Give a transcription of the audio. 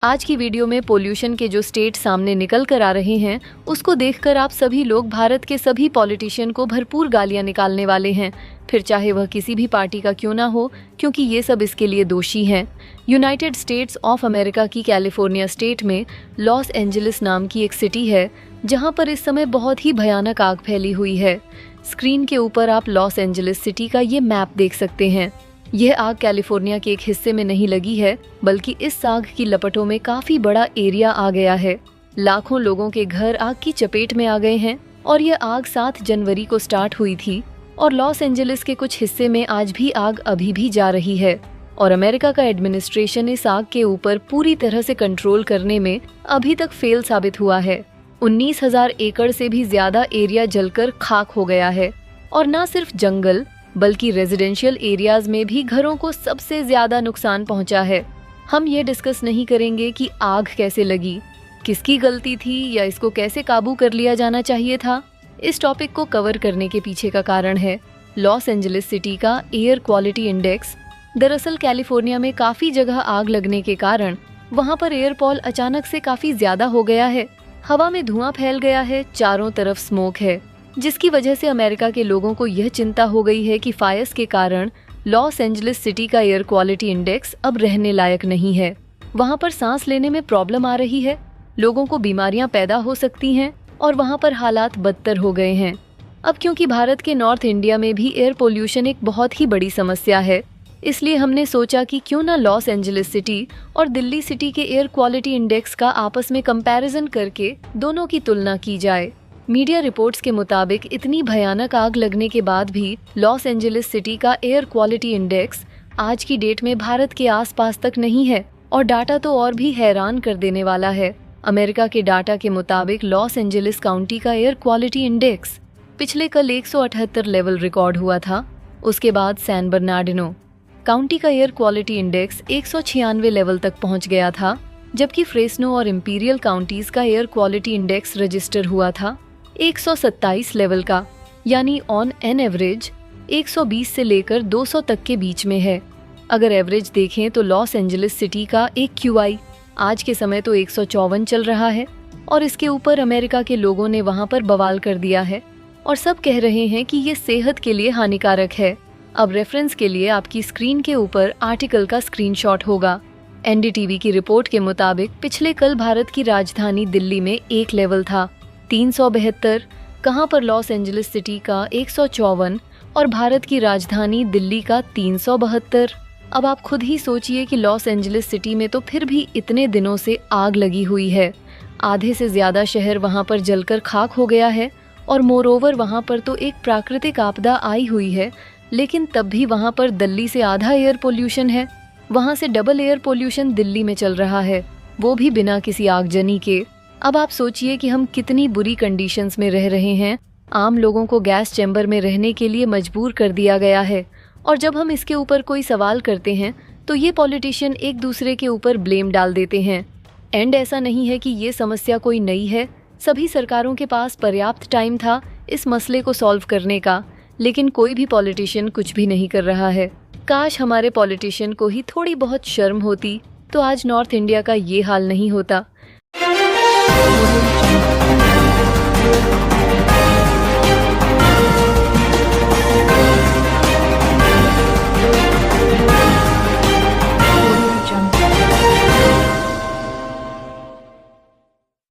आज की वीडियो में पोल्यूशन के जो स्टेट सामने निकल कर आ रहे हैं उसको देखकर आप सभी लोग भारत के सभी पॉलिटिशियन को भरपूर गालियां निकालने वाले हैं, फिर चाहे वह किसी भी पार्टी का क्यों ना हो, क्योंकि ये सब इसके लिए दोषी हैं। यूनाइटेड स्टेट्स ऑफ अमेरिका की कैलिफोर्निया स्टेट में लॉस एंजलिस नाम की एक सिटी है जहां पर इस समय बहुत ही भयानक आग फैली हुई है। स्क्रीन के ऊपर आप लॉस एंजलिस सिटी का ये मैप देख सकते हैं। यह आग कैलिफोर्निया के एक हिस्से में नहीं लगी है, बल्कि इस आग की लपटों में काफी बड़ा एरिया आ गया है। लाखों लोगों के घर आग की चपेट में आ गए हैं और यह आग 7 जनवरी को स्टार्ट हुई थी और लॉस एंजलिस के कुछ हिस्से में आज भी आग अभी भी जा रही है। और अमेरिका का एडमिनिस्ट्रेशन इस आग के ऊपर पूरी तरह से कंट्रोल करने में अभी तक फेल साबित हुआ है। 19,000 एकड़ से भी ज्यादा एरिया जलकर खाक हो गया है और न सिर्फ जंगल बल्कि रेजिडेंशियल एरियाज में भी घरों को सबसे ज्यादा नुकसान पहुंचा है। हम ये डिस्कस नहीं करेंगे कि आग कैसे लगी, किसकी गलती थी या इसको कैसे काबू कर लिया जाना चाहिए था। इस टॉपिक को कवर करने के पीछे का कारण है लॉस एंजलिस सिटी का एयर क्वालिटी इंडेक्स। दरअसल कैलिफोर्निया में काफी जगह आग लगने के कारण वहां पर एयर पॉल अचानक से काफी ज्यादा हो गया है। हवा में धुआं फैल गया है, चारों तरफ स्मोक है, जिसकी वजह से अमेरिका के लोगों को यह चिंता हो गई है कि फायर्स के कारण लॉस एंजलिस सिटी का एयर क्वालिटी इंडेक्स अब रहने लायक नहीं है। वहां पर सांस लेने में प्रॉब्लम आ रही है, लोगों को बीमारियां पैदा हो सकती हैं और वहां पर हालात बदतर हो गए हैं। अब क्योंकि भारत के नॉर्थ इंडिया में भी एयर पोल्यूशन एक बहुत ही बड़ी समस्या है, इसलिए हमने सोचा कि क्यों ना लॉस एंजलिस सिटी और दिल्ली सिटी के एयर क्वालिटी इंडेक्स का आपस में कंपैरिजन करके दोनों की तुलना की जाए। मीडिया रिपोर्ट्स के मुताबिक इतनी भयानक आग लगने के बाद भी लॉस एंजलिस सिटी का एयर क्वालिटी इंडेक्स आज की डेट में भारत के आसपास तक नहीं है और डाटा तो और भी हैरान कर देने वाला है। अमेरिका के डाटा के मुताबिक लॉस एंजलिस काउंटी का एयर क्वालिटी इंडेक्स पिछले कल 178 लेवल रिकॉर्ड हुआ था। उसके बाद सैन बर्नार्डिनो काउंटी का एयर क्वालिटी इंडेक्स 196 लेवल तक पहुंच गया था, जबकि फ्रेस्नो और इंपीरियल काउंटीज का एयर क्वालिटी इंडेक्स रजिस्टर हुआ था 127 लेवल का, यानी ऑन एन एवरेज 120 से लेकर 200 तक के बीच में है। अगर एवरेज देखें तो लॉस एंजलिस सिटी का एक QI आज के समय तो 154 चल रहा है और इसके ऊपर अमेरिका के लोगों ने वहां पर बवाल कर दिया है और सब कह रहे हैं कि ये सेहत के लिए हानिकारक है। अब रेफरेंस के लिए आपकी स्क्रीन के ऊपर आर्टिकल का स्क्रीनशॉट होगा। NDTV की रिपोर्ट के मुताबिक पिछले कल भारत की राजधानी दिल्ली में एक लेवल था 372, कहां पर लॉस एंजलिस सिटी का 154 और भारत की राजधानी दिल्ली का 372। अब आप खुद ही सोचिए कि लॉस एंजलिस सिटी में तो फिर भी इतने दिनों से आग लगी हुई है, आधे से ज्यादा शहर वहां पर जलकर खाक हो गया है और मोरओवर वहां पर तो एक प्राकृतिक आपदा आई हुई है, लेकिन तब भी वहां पर दिल्ली से आधा एयर पोल्यूशन है। वहां से डबल एयर पोल्यूशन दिल्ली में चल रहा है, वो भी बिना किसी आगजनी के। अब आप सोचिए कि हम कितनी बुरी कंडीशंस में रह रहे हैं। आम लोगों को गैस चैम्बर में रहने के लिए मजबूर कर दिया गया है और जब हम इसके ऊपर कोई सवाल करते हैं तो ये पॉलिटिशियन एक दूसरे के ऊपर ब्लेम डाल देते हैं। एंड ऐसा नहीं है कि ये समस्या कोई नई है, सभी सरकारों के पास पर्याप्त टाइम था इस मसले को सॉल्व करने का, लेकिन कोई भी पॉलिटिशियन कुछ भी नहीं कर रहा है। काश हमारे पॉलिटिशियन को ही थोड़ी बहुत शर्म होती तो आज नॉर्थ इंडिया का ये हाल नहीं होता।